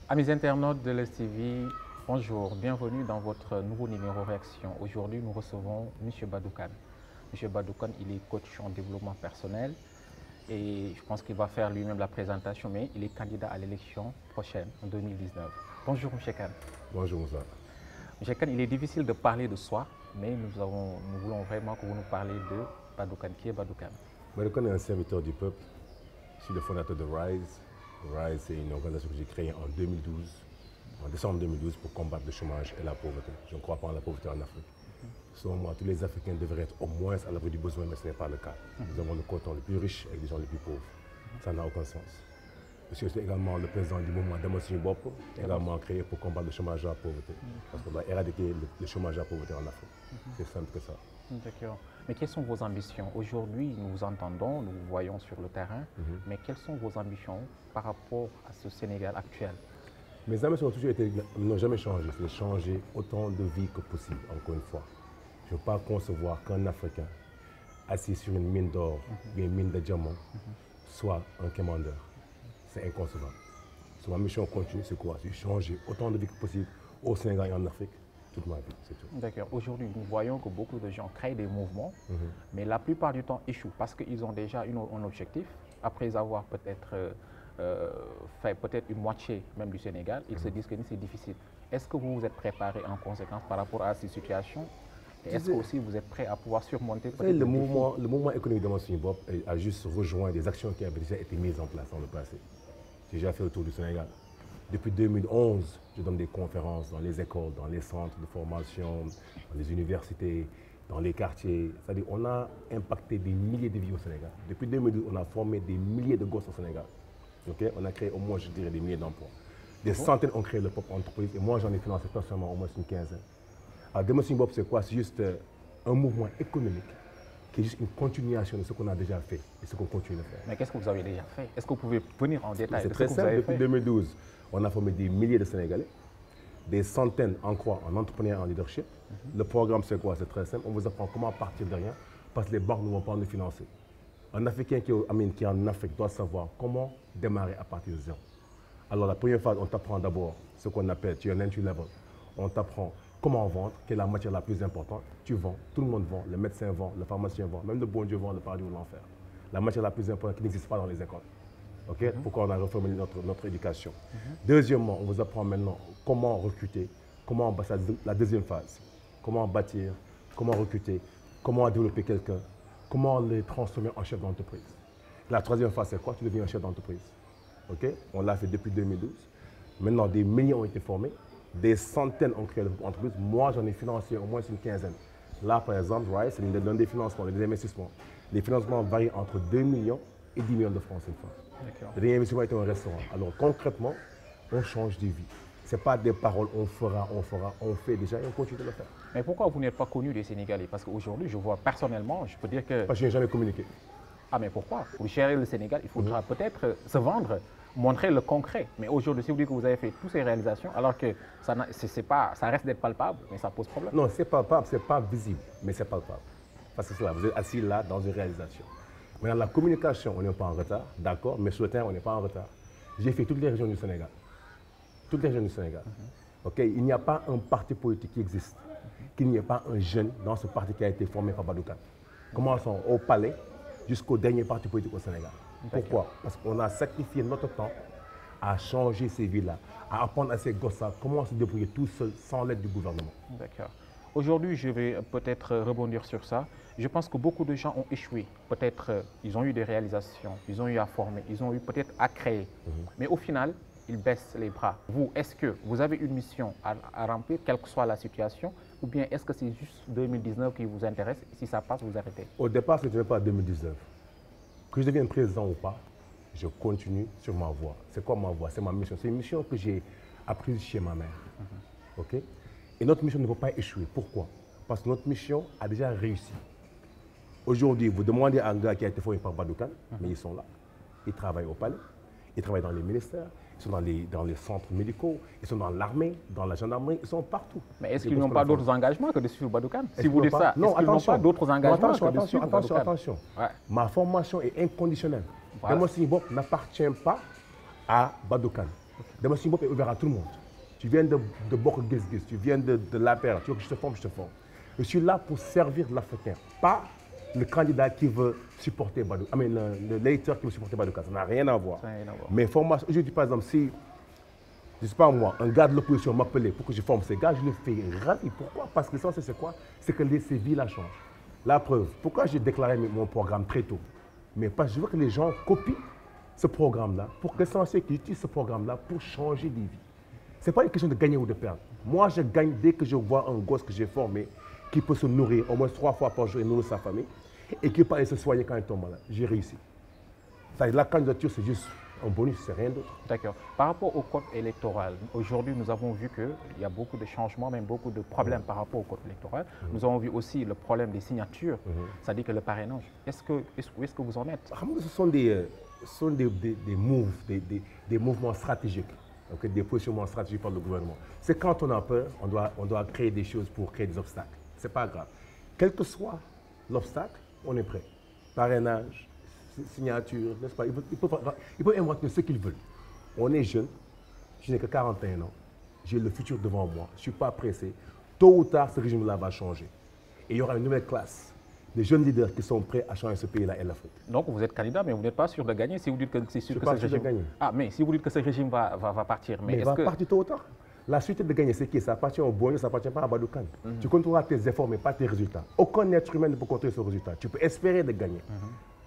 Amis internautes de l'STV, bonjour, bienvenue dans votre nouveau numéro Réaction. Aujourd'hui, nous recevons M. Badou Kane. M. Badou Kane, il est coach en développement personnel et je pense qu'il va faire lui-même la présentation, mais il est candidat à l'élection prochaine, en 2019. Bonjour M. Kane. Bonjour Moussa. M. Kane, il est difficile de parler de soi, mais nous voulons vraiment que vous nous parliez de Badou Kane. Qui est Badou Kane? Badou Kane est un serviteur du peuple. Je suis le fondateur de RISE. RISE, c'est une organisation que j'ai créée en 2012, en décembre 2012, pour combattre le chômage et la pauvreté. Je ne crois pas en la pauvreté en Afrique. Selon moi, tous les Africains devraient être au moins à l'abri du besoin, mais ce n'est pas le cas. Nous avons le canton le plus riche et les gens les plus pauvres. Ça n'a aucun sens. Je suis également le président du mouvement Demossi Bop, également créé pour combattre le chômage et la pauvreté. Parce qu'on doit éradiquer le chômage et la pauvreté en Afrique. C'est simple que ça. D'accord. Mais quelles sont vos ambitions? Aujourd'hui, nous vous entendons, nous vous voyons sur le terrain, mais quelles sont vos ambitions par rapport à ce Sénégal actuel? Mes ambitions n'ont jamais changé. C'est de changer autant de vies que possible, encore une fois. Je ne veux pas concevoir qu'un Africain assis sur une mine d'or, une mine de diamants, soit un commandeur. C'est inconcevable. So, ma mission continue, c'est quoi? C'est changer autant de vies que possible au Sénégal et en Afrique. Toute ma vie, c'est tout. D'accord. Aujourd'hui, nous voyons que beaucoup de gens créent des mouvements, mais la plupart du temps échouent parce qu'ils ont déjà un objectif. Après avoir peut-être fait peut-être une moitié même du Sénégal, ils se disent que c'est difficile. Est-ce que vous vous êtes préparé en conséquence par rapport à ces situations? Et est-ce que aussi vous êtes prêt à pouvoir surmonter peut-être le mouvement économique de Demossi Bop a juste rejoint des actions qui avaient déjà été mises en place dans le passé. J'ai déjà fait le tour du Sénégal. Depuis 2011, je donne des conférences dans les écoles, dans les centres de formation, dans les universités, dans les quartiers. C'est-à-dire qu'on a impacté des milliers de vies au Sénégal. Depuis 2012, on a formé des milliers de gosses au Sénégal. Okay? On a créé au moins, je dirais, des milliers d'emplois. Des centaines ont créé leur propre entreprise et moi, j'en ai financé personnellement au moins une quinzaine. Alors, Demossi Bop, c'est quoi? C'est juste un mouvement économique qui est juste une continuation de ce qu'on a déjà fait et ce qu'on continue de faire. Mais qu'est-ce que vous avez déjà fait? Est-ce que vous pouvez venir en détail? C'est très simple. Depuis 2012, on a formé des milliers de Sénégalais, des centaines en quoi? En entrepreneuriat, en leadership. Le programme, c'est quoi? C'est très simple. On vous apprend comment partir de rien parce que les banques ne vont pas nous financer. Un Africain qui est en Afrique doit savoir comment démarrer à partir de zéro. Alors, la première phase, on t'apprend d'abord ce qu'on appelle, tu es un entry level. On t'apprend comment vendre, quelle est la matière la plus importante. Tu vends, tout le monde vend, le médecin vend, le pharmacien vend, même le bon Dieu vend, le paradis ou l'enfer. La matière la plus importante qui n'existe pas dans les écoles. Okay? Pourquoi on a reformé notre éducation. Deuxièmement, on vous apprend maintenant comment recruter, comment bâtir la deuxième phase. Comment bâtir, comment recruter, comment développer quelqu'un, comment le transformer en chef d'entreprise. La troisième phase, c'est quoi? Tu deviens un chef d'entreprise. Okay? On l'a fait depuis 2012. Maintenant, des millions ont été formés, des centaines ont créé leur entreprise. Moi, j'en ai financé au moins une quinzaine. Là, par exemple, RISE, c'est l'un des financements, des investissements. Les financements varient entre 2 millions et 10 millions de francs CFA. Le réinvestissement est un restaurant. Alors concrètement, on change de vie. Ce n'est pas des paroles, on fera, on fait déjà et on continue de le faire. Mais pourquoi vous n'êtes pas connu des Sénégalais? Parce qu'aujourd'hui, je vois personnellement, je peux dire que... Parce que je n'ai jamais communiqué. Ah, mais pourquoi? Pour gérer le Sénégal, il faudra peut-être se vendre, montrer le concret. Mais aujourd'hui, si vous dites que vous avez fait toutes ces réalisations, alors que ça reste d'être palpable, mais ça pose problème. Non, c'est palpable, c'est pas visible, mais c'est palpable. Parce que c'est là, vous êtes assis là dans une réalisation. Maintenant, la communication, on n'est pas en retard, d'accord, mais sur le terrain, on n'est pas en retard. J'ai fait toutes les régions du Sénégal. Toutes les régions du Sénégal. Okay? Il n'y a pas un parti politique qui existe, qu'il n'y ait pas un jeune dans ce parti qui a été formé par Badou Kane. Commençons au palais jusqu'au dernier parti politique au Sénégal. Pourquoi? Parce qu'on a sacrifié notre temps à changer ces villes-là, à apprendre à ces gosses-là comment se débrouiller tout seul sans l'aide du gouvernement. D'accord. Aujourd'hui, je vais peut-être rebondir sur ça. Je pense que beaucoup de gens ont échoué. Peut-être ils ont eu des réalisations, ils ont eu à former, ils ont eu peut-être à créer. Mais au final, ils baissent les bras. Vous, est-ce que vous avez une mission à remplir, quelle que soit la situation, ou bien est-ce que c'est juste 2019 qui vous intéresse? Si ça passe, vous arrêtez? Au départ, ce n'était pas 2019. Que je devienne président ou pas, je continue sur ma voie. C'est quoi ma voie? C'est ma mission. C'est une mission que j'ai apprise chez ma mère. Okay? Et notre mission ne peut pas échouer. Pourquoi? Parce que notre mission a déjà réussi. Aujourd'hui, vous demandez à un gars qui a été formé par Badou Kane, mais ils sont là. Ils travaillent au palais, ils travaillent dans les ministères, ils sont dans les centres médicaux, ils sont dans l'armée, dans la gendarmerie, ils sont partout. Mais est-ce qu'ils n'ont pas d'autres engagements que de suivre Badou Kane? Si vous dites ça, est-ce qu'ils n'ont pas d'autres engagements que de suivre Badou Kane? Attention. Ma formation est inconditionnelle. Demossi Bop n'appartient pas à Badou Kane. Demain, si est ouvert à tout le monde. Tu viens de Bokk Gis Gis, tu viens de l'APR, tu veux que je te forme, je te forme. Je suis là pour servir l'Africain, pas le candidat qui veut supporter Badou. L'électeur qui veut supporter Badou. Ça n'a rien à voir. Mais formation, aujourd'hui, par exemple, si, je ne sais pas moi, un gars de l'opposition m'appelait pour que je forme ces gars, je le fais ravi. Pourquoi? Parce que l'essentiel, c'est quoi? C'est que ces vies-là changent. La preuve, pourquoi j'ai déclaré mon programme très tôt? Mais parce que je veux que les gens copient ce programme-là, pour que l'essentiel qu'ils utilisent ce programme-là pour changer des vies. Ce n'est pas une question de gagner ou de perdre. Moi, je gagne dès que je vois un gosse que j'ai formé qui peut se nourrir au moins 3 fois par jour et nourrir sa famille et qui peut aller se soigner quand il tombe malade. J'ai réussi. La candidature, c'est juste un bonus, c'est rien d'autre. D'accord. Par rapport au code électoral, aujourd'hui, nous avons vu qu'il y a beaucoup de changements, même beaucoup de problèmes par rapport au code électoral. Nous avons vu aussi le problème des signatures, c'est-à-dire que le parrainage. Où est-ce que vous en êtes? Ce sont des mouvements stratégiques. Okay, des positionnements stratégiques par le gouvernement. C'est quand on a peur, on doit créer des choses pour créer des obstacles. Ce n'est pas grave. Quel que soit l'obstacle, on est prêt. Parrainage, signature, n'est-ce pas? Ils peuvent inventer ce qu'ils veulent. On est jeune, je n'ai que 41 ans, j'ai le futur devant moi, je ne suis pas pressé. Tôt ou tard, ce régime-là va changer. Et il y aura une nouvelle classe. Des jeunes leaders qui sont prêts à changer ce pays-là et l'Afrique. Donc vous êtes candidat, mais vous n'êtes pas sûr de gagner si vous dites que c'est sûr que ce régime... gagner. Ah, mais si vous dites que ce régime va partir... Mais il va partir tôt ou tard. La suite de gagner, c'est qui? Ça appartient au Boigny, ça appartient pas à Badou Kane. Tu contrôleras tes efforts, mais pas tes résultats. Aucun être humain ne peut contrôler ce résultat. Tu peux espérer de gagner.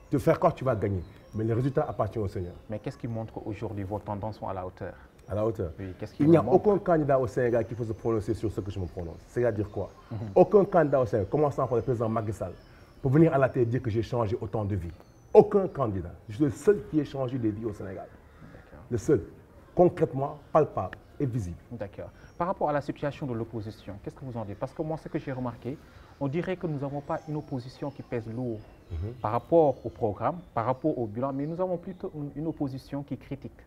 De faire quoi, tu vas gagner. Mais le résultat appartient au Seigneur. Mais qu'est-ce qui montre qu'aujourd'hui vos tendances sont à la hauteur? À la hauteur. Oui, il n'y a aucun candidat au Sénégal qui peut se prononcer sur ce que je me prononce. C'est-à-dire quoi? Aucun candidat au Sénégal, commençant par le président Macky Sall, pour venir à la télé dire que j'ai changé autant de vies. Aucun candidat. Je suis le seul qui ait changé des vies au Sénégal. Le seul. Concrètement, palpable et visible. D'accord. Par rapport à la situation de l'opposition, qu'est-ce que vous en dites? Parce que moi, ce que j'ai remarqué, on dirait que nous n'avons pas une opposition qui pèse lourd par rapport au programme, par rapport au bilan, mais nous avons plutôt une opposition qui critique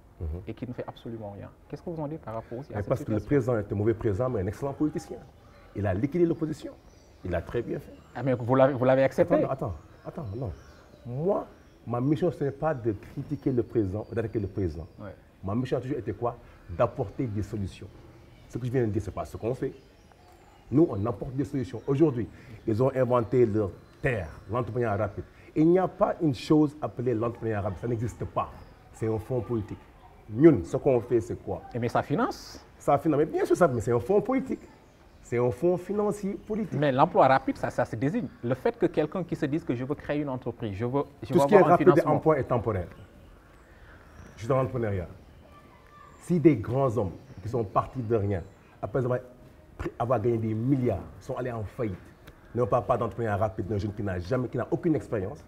et qui ne fait absolument rien. Qu'est-ce que vous en dites par rapport aussi à cette Parce situation? que le président est un mauvais président, mais un excellent politicien. Il a liquidé l'opposition. Il a très bien fait. Ah, mais vous l'avez accepté? Attends, non. Moi, ma mission, ce n'est pas de critiquer le président ou d'attaquer le président. Ouais. Ma mission a toujours été quoi? D'apporter des solutions. Ce que je viens de dire, ce n'est pas ce qu'on fait. Nous, on apporte des solutions. Aujourd'hui, ils ont inventé leur terre, l'entrepreneuriat rapide. Il n'y a pas une chose appelée l'entrepreneuriat rapide. Ça n'existe pas. C'est un fonds politique. Nous, ce qu'on fait, c'est quoi? Mais ça finance? Ça finance, mais bien sûr, mais c'est un fonds politique. C'est un fonds financier politique. Mais l'emploi rapide, ça se désigne. Le fait que quelqu'un qui se dise que je veux créer une entreprise, je veux tout ce qui est rapide d'emploi est temporaire. Je suis dans l'entrepreneuriat. Si des grands hommes qui sont partis de rien, après avoir gagné des milliards, sont allés en faillite, n'ont pas d'entrepreneuriat rapide d'un jeune qui n'a aucune expérience,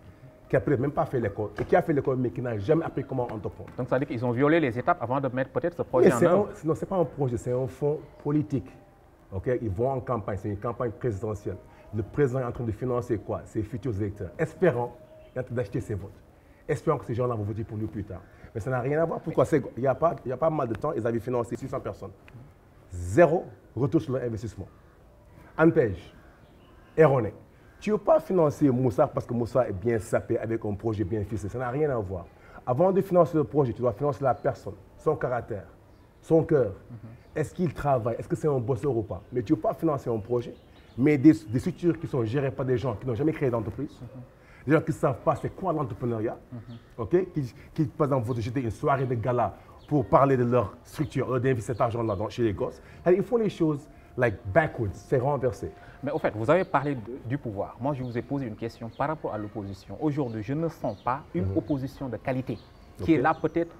qui n'a peut-être même pas fait l'école, et qui a fait l'école mais qui n'a jamais appris comment entreprendre. Donc ça veut dire qu'ils ont violé les étapes avant de mettre peut-être ce projet en œuvre? Non, ce n'est pas un projet, c'est un fonds politique. Okay? Ils vont en campagne, c'est une campagne présidentielle. Le président est en train de financer quoi? Ses futurs électeurs, espérant d'acheter ses votes. Espérant que ces gens-là vont voter pour lui plus tard. Mais ça n'a rien à voir. Pourquoi? Il n'y a pas mal de temps, ils avaient financé 600 personnes. Zéro retour sur leur investissement. ANPEJ, erroné. Tu ne veux pas financer Moussa parce que Moussa est bien sapé avec un projet bien ficelé. Ça n'a rien à voir. Avant de financer le projet, tu dois financer la personne, son caractère, son cœur. Est-ce qu'il travaille? Est-ce que c'est un bosseur ou pas? Mais tu ne veux pas financer un projet, mais des structures qui sont gérées par des gens qui n'ont jamais créé d'entreprise, des gens qui ne savent pas c'est quoi l'entrepreneuriat, okay? qui, par exemple, vont jeter une soirée de gala pour parler de leur structure, d'investir cet argent-là chez les gosses. Ils font les choses like backwards, c'est renversé. Mais au fait, vous avez parlé du pouvoir. Moi, je vous ai posé une question par rapport à l'opposition. Aujourd'hui, je ne sens pas une opposition de qualité qui est là peut-être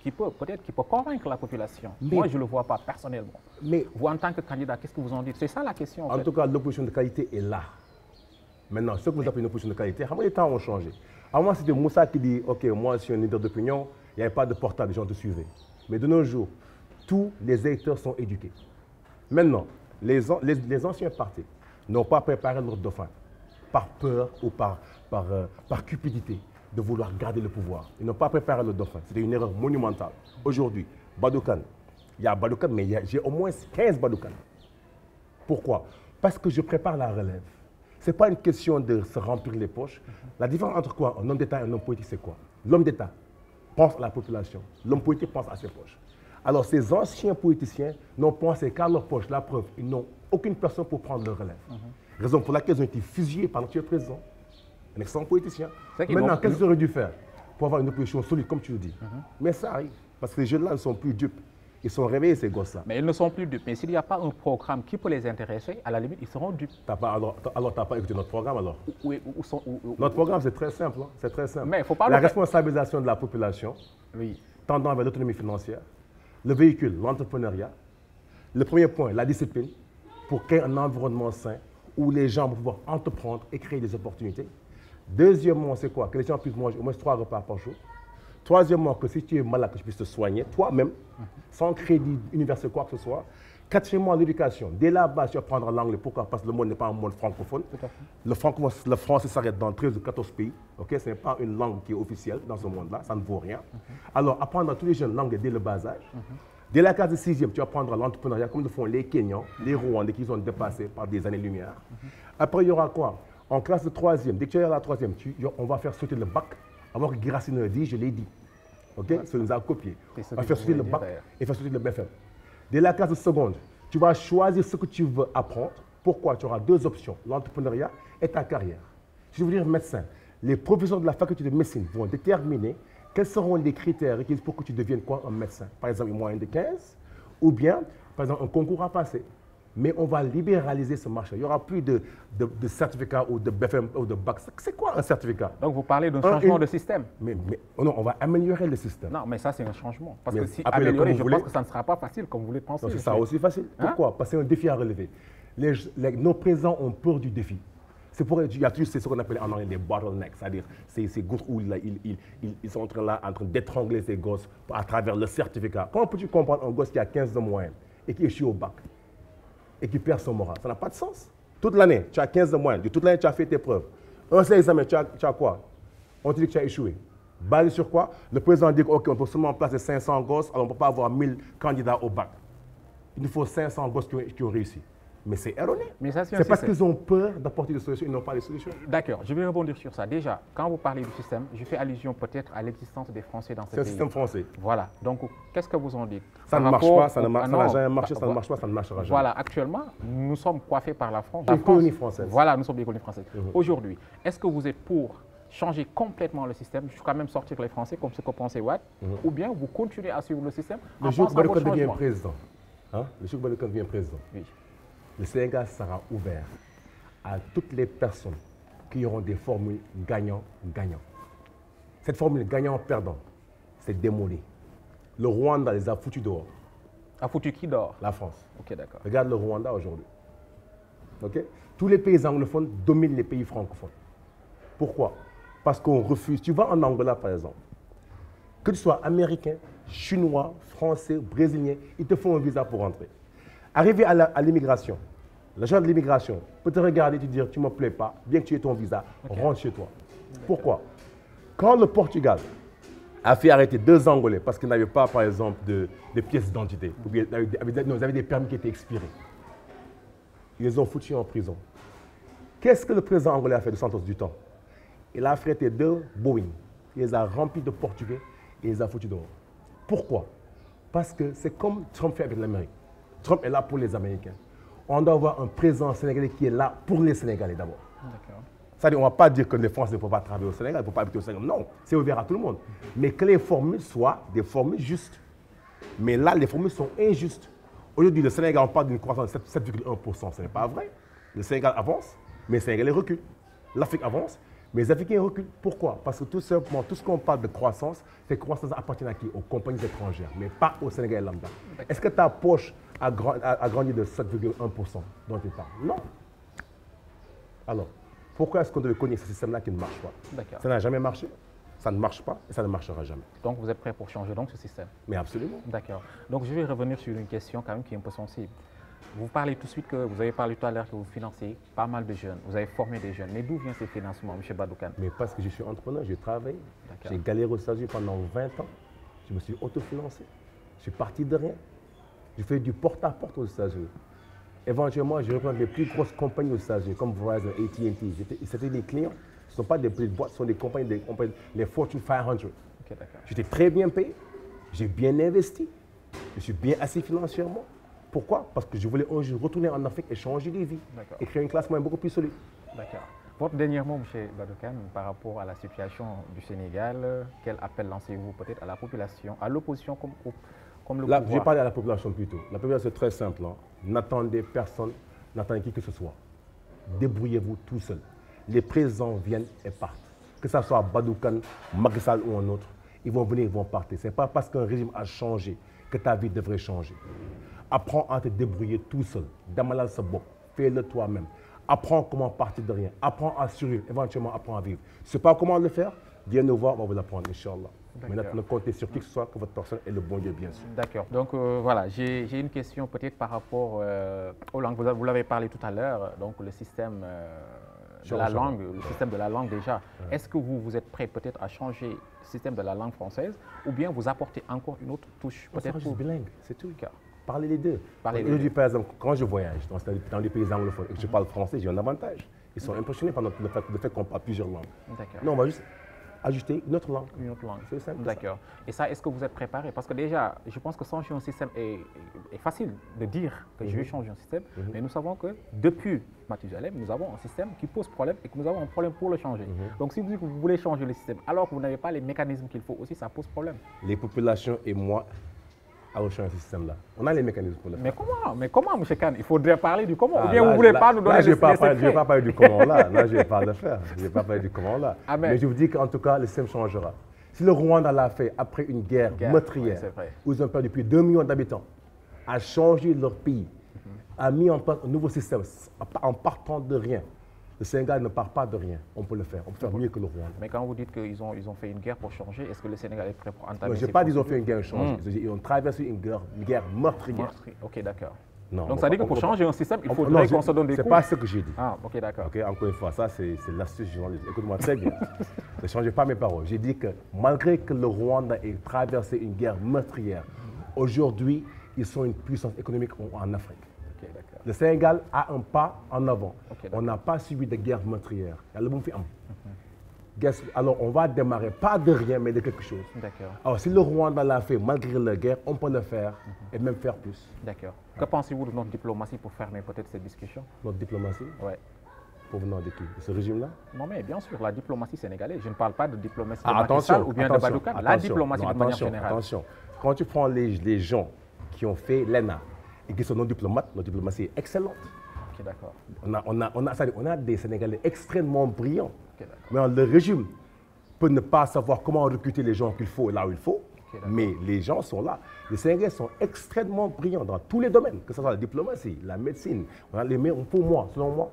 qui peut convaincre la population. Mais, moi, je ne le vois pas personnellement. Mais vous, en tant que candidat, qu'est-ce que vous en dites? C'est ça la question. En tout cas, l'opposition de qualité est là. Maintenant, ce que vous appelez une opposition de qualité, les temps ont changé. Avant, c'était Moussa qui dit, OK, moi, je suis un leader d'opinion, il n'y avait pas de portable, les gens te suivaient. Mais de nos jours, tous les électeurs sont éduqués. Maintenant, les anciens partis n'ont pas préparé leur dauphin par peur ou par cupidité de vouloir garder le pouvoir. Ils n'ont pas préparé le dauphin. C'était une erreur monumentale. Aujourd'hui, Badou Kane, il y a Badou Kane, mais j'ai au moins 15 Badou Kane. Pourquoi? Parce que je prépare la relève. Ce n'est pas une question de se remplir les poches. La différence entre quoi? Un homme d'État et un homme politique, c'est quoi? L'homme d'État pense à la population. L'homme politique pense à ses poches. Alors, ces anciens politiciens n'ont pensé qu'à leur poche. La preuve, ils n'ont aucune personne pour prendre le relève. Raison pour laquelle ils ont été fusillés par l'actuel président, un excellent politicien. Maintenant, qu'est-ce qu'ils auraient dû faire pour avoir une opposition solide, comme tu le dis? Mais ça arrive, parce que les jeunes-là ne sont plus dupes. Ils sont réveillés, ces gosses-là. Mais ils ne sont plus dupes. Mais s'il n'y a pas un programme qui peut les intéresser, à la limite, ils seront dupes. Alors, tu n'as pas écouté notre programme, alors? Où Notre programme, c'est très simple. Hein? C'est très simple. Mais il faut pas la responsabilisation de la population, tendant vers l'autonomie financière, le véhicule, l'entrepreneuriat. Le premier point, la discipline, pour créer un environnement sain où les gens vont pouvoir entreprendre et créer des opportunités. Deuxièmement, c'est quoi? Que les gens puissent manger au moins 3 repas par jour. Troisièmement, que si tu es malade, que tu puisses te soigner toi-même, sans crédit universel, quoi que ce soit. Quatrièmement, l'éducation. Dès la base, tu vas apprendre l'anglais. Pourquoi? Parce que le monde n'est pas un monde francophone. Le français s'arrête dans 13 ou 14 pays. Okay? Ce n'est pas une langue qui est officielle dans ce monde-là. Ça ne vaut rien. Alors, apprendre à tous les jeunes l'anglais dès le bas âge. Dès la classe de 6e, tu apprendras l'entrepreneuriat comme le font les Kenyans, les Rwandais qui sont dépassés par des années-lumière. Après, il y aura quoi? En classe de 3e, dès que tu es à la 3e, on va faire sauter le bac. Alors que Guirassy dit, je l'ai dit. Ok? Ça nous a copié. On va faire sauter le bac et faire sauter le BFM. Dès la classe de seconde, tu vas choisir ce que tu veux apprendre. Pourquoi? Tu auras 2 options, l'entrepreneuriat et ta carrière. Si je veux dire médecin, les professeurs de la faculté de médecine vont déterminer quels seront les critères requis pour que tu deviennes quoi un médecin. Par exemple, une moyenne de 15 ou bien, par exemple, un concours à passer. Mais on va libéraliser ce marché. Il n'y aura plus de certificat ou de BFM ou de bac. C'est quoi un certificat? Donc vous parlez d'un changement de système. Mais non, on va améliorer le système. Non, mais ça c'est un changement. Parce que si améliorer, je pense que ça ne sera pas facile comme vous le pensez. C'est ça aussi facile. Pourquoi? Parce que c'est un défi à relever. Nos présidents ont peur du défi. C'est pour il y a toujours ce qu'on appelle en anglais des bottlenecks, c'est-à-dire ces gouttes où ils sont en train d'étrangler ces gosses à travers le certificat. Comment peux-tu comprendre un gosse qui a 15 de moyenne et qui échoue au bac et qui perd son moral? Ça n'a pas de sens. Toute l'année, tu as 15 de moyenne. De toute l'année, tu as fait tes preuves. Un seul examen, tu as quoi? On te dit que tu as échoué. Basé sur quoi? Le président dit OK, on peut seulement placer 500 gosses, alors on ne peut pas avoir 1000 candidats au bac. Il nous faut 500 gosses qui ont réussi. Mais c'est erroné. C'est parce qu'ils ont peur d'apporter des solutions, ils n'ont pas les solutions. D'accord, je vais rebondir sur ça. Déjà, quand vous parlez du système, je fais allusion peut-être à l'existence des Français dans ce pays. C'est un système français. Voilà. Donc, qu'est-ce que vous en dites? Ça ne marche pas, ça n'a jamais marché, ça ne marche pas, ça ne marchera jamais. Voilà, actuellement, nous sommes coiffés par la France. Une colonie française. Voilà, nous sommes des colonies françaises. Aujourd'hui, est-ce que vous êtes pour changer complètement le système, jusqu'à même sortir les Français, comme ce que pensait Watt, ou bien vous continuez à suivre le système le jour où Badoukane devient président, le jour où Badoukane devient président, le Sénégal sera ouvert à toutes les personnes qui auront des formules gagnant-gagnant. Cette formule gagnant-perdant, c'est démoli. Le Rwanda les a foutus dehors. A foutu qui dehors? La France. Ok, d'accord. Regarde le Rwanda aujourd'hui. Okay? Tous les pays anglophones dominent les pays francophones. Pourquoi? Parce qu'on refuse. Tu vas en Angola, par exemple. Que tu sois américain, chinois, français, brésilien, ils te font un visa pour rentrer. Arrivé à l'immigration, l'agent de l'immigration peut te regarder et te dire « tu ne me plais pas, bien que tu aies ton visa, rentre chez toi ». Pourquoi? Quand le Portugal a fait arrêter 2 Angolais parce qu'ils n'avaient pas, par exemple, de pièces d'identité, ils avaient des permis qui étaient expirés, ils les ont foutus en prison. Qu'est-ce que le président angolais a fait de Santos du temps? Il a affrété 2 Boeing, il les a remplis de Portugais et il les a foutus dehors. Pourquoi? Parce que c'est comme Trump fait avec l'Amérique. Trump est là pour les Américains. On doit avoir un président sénégalais qui est là pour les Sénégalais d'abord. C'est-à-dire, on ne va pas dire que les Français ne peuvent pas travailler au Sénégal, ne peuvent pas habiter au Sénégal. Non, c'est ouvert à tout le monde. Mais que les formules soient des formules justes. Mais là, les formules sont injustes. Aujourd'hui, le Sénégal, on parle d'une croissance de 7,1%. Ce n'est pas vrai. Le Sénégal avance, mais les Sénégalais reculent. L'Afrique avance, mais les Africains reculent. Pourquoi? Parce que tout simplement, tout ce qu'on parle de croissance, cette croissance appartient à qui? Aux compagnies étrangères, mais pas au Sénégal lambda. Est-ce que ta poche a grandi de 7,1% dont tu parles? Non. Alors, pourquoi est-ce qu'on devait connaître ce système-là qui ne marche pas? Ça n'a jamais marché, ça ne marche pas et ça ne marchera jamais. Donc vous êtes prêt pour changer donc ce système? Mais absolument. D'accord. Donc je vais revenir sur une question quand même qui est un peu sensible. Vous parlez tout de suite que vous avez parlé tout à l'heure que vous financez pas mal de jeunes, vous avez formé des jeunes. Mais d'où vient ces financements, M. Badoukane? Mais parce que je suis entrepreneur, je travaille, j'ai galéré aux États-Unis pendant 20 ans, je me suis autofinancé, je suis parti de rien, je fais du porte-à-porte aux États-Unis. Éventuellement, je reprends les plus grosses compagnies aux États-Unis, comme Verizon, AT&T. C'était des clients, ce ne sont pas des petites boîtes, ce sont des compagnies, les Fortune 500. J'étais très bien payé, j'ai bien investi. Je suis bien assis financièrement. Pourquoi? Parce que je voulais un jour retourner en Afrique et changer les vies. Et créer une classe moyenne beaucoup plus solide. D'accord. Votre dernier mot, M. Badou Kane, par rapport à la situation du Sénégal, quel appel lancez-vous peut-être à la population, à l'opposition comme le Là, pouvoir? je vais parler à la population plutôt. La population, c'est très simple. Hein. N'attendez personne, n'attendez qui que ce soit. Débrouillez-vous tout seul. Les présidents viennent et partent. Que ce soit Badou Kane, Macky Sall ou un autre, ils vont venir, ils vont partir. Ce n'est pas parce qu'un régime a changé que ta vie devrait changer. Apprends à te débrouiller tout seul. Damalal sa bopp, fais-le toi-même. Apprends comment partir de rien. Apprends à survivre, éventuellement apprends à vivre. Je ne sais pas comment le faire, viens nous voir, on va vous l'apprendre, Inch'Allah. Maintenant, ne comptez sur qui que ce soit, que votre personne est le bon Dieu, bien sûr. D'accord. Donc voilà, j'ai une question peut-être par rapport aux langues. Vous l'avez parlé tout à l'heure, donc le système de la langue, le système de la langue déjà. Est-ce que vous êtes prêt peut-être à changer le système de la langue française ou bien vous apportez encore une autre touche? Peut-être juste bilingue, c'est tout. Cas. Parlez les deux. Aujourd'hui, par exemple, quand je voyage dans les pays anglophones et que je parle français, j'ai un avantage. Ils sont impressionnés par le fait qu'on parle plusieurs langues. Non, on va juste ajouter une autre langue. Une autre langue. C'est simple. D'accord. Et ça, est-ce que vous êtes préparé? Parce que déjà, je pense que changer un système est facile de dire que je vais changer un système, mais nous savons que depuis Mathusalem, nous avons un système qui pose problème et que nous avons un problème pour le changer. Donc si vous dites que vous voulez changer le système alors que vous n'avez pas les mécanismes qu'il faut aussi, ça pose problème. Les populations et moi, à changer ce système-là. On a les mécanismes pour le faire. Mais comment, M. Kane? Il faudrait parler du comment. Ou bien vous ne voulez pas nous donner les secrets? Je ne vais pas parler du comment là. Là, je ne vais pas le faire. Je ne vais pas parler du comment là. Mais je vous dis qu'en tout cas, le système changera. Si le Rwanda l'a fait après une guerre meurtrière, où ils ont perdu plus de 2 millions d'habitants, a changé leur pays, a mis en place un nouveau système en partant de rien. Le Sénégal ne part pas de rien. On peut le faire. On peut faire mieux que le Rwanda. Mais quand vous dites qu'ils ont fait une guerre pour changer, est-ce que le Sénégal est prêt pour entamer? Je n'ai pas dit qu'ils ont fait une guerre pour changer. Ils ont traversé une guerre meurtrière. Ok, d'accord. Non, donc ça veut dire que pour changer un système, il faudrait qu'on se donne des coups. Ce n'est pas ce que j'ai dit. Ah, ok, d'accord. Okay, encore une fois, ça c'est l'astuce journaliste. Écoute-moi très bien. Ne changez pas mes paroles. J'ai dit que malgré que le Rwanda ait traversé une guerre meurtrière, aujourd'hui, ils sont une puissance économique en Afrique. Le Sénégal a un pas en avant. On n'a pas subi de guerre meurtrière. Alors, on va démarrer, pas de rien, mais de quelque chose. Alors, si le Rwanda l'a fait malgré la guerre, on peut le faire et même faire plus. D'accord. Que pensez-vous de notre diplomatie pour fermer peut-être cette discussion? Notre diplomatie? Oui. Pour venir de qui? De ce régime-là? Non, mais bien sûr, la diplomatie sénégalaise. Je ne parle pas de diplomatie de Macky Sall ou bien de Badou Kane. La diplomatie de manière générale. Attention, quand tu prends les gens qui ont fait l'ENA et qui sont non diplomates, notre diplomatie est excellente. Ok, d'accord. On a des Sénégalais extrêmement brillants. Mais le régime peut ne pas savoir comment recruter les gens qu'il faut là où il faut, mais les gens sont là. Les Sénégalais sont extrêmement brillants dans tous les domaines, que ce soit la diplomatie, la médecine. On a les meilleurs, pour moi, selon moi,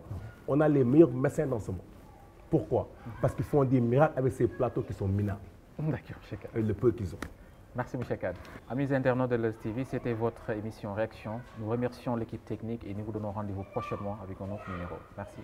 on a les meilleurs médecins dans ce monde. Pourquoi? Parce qu'ils font des miracles avec ces plateaux qui sont minables. D'accord, et le peu qu'ils ont. Merci, M. Kane. Amis internautes de Leuz TV, c'était votre émission Réaction. Nous remercions l'équipe technique et nous vous donnons rendez-vous prochainement avec un autre numéro. Merci.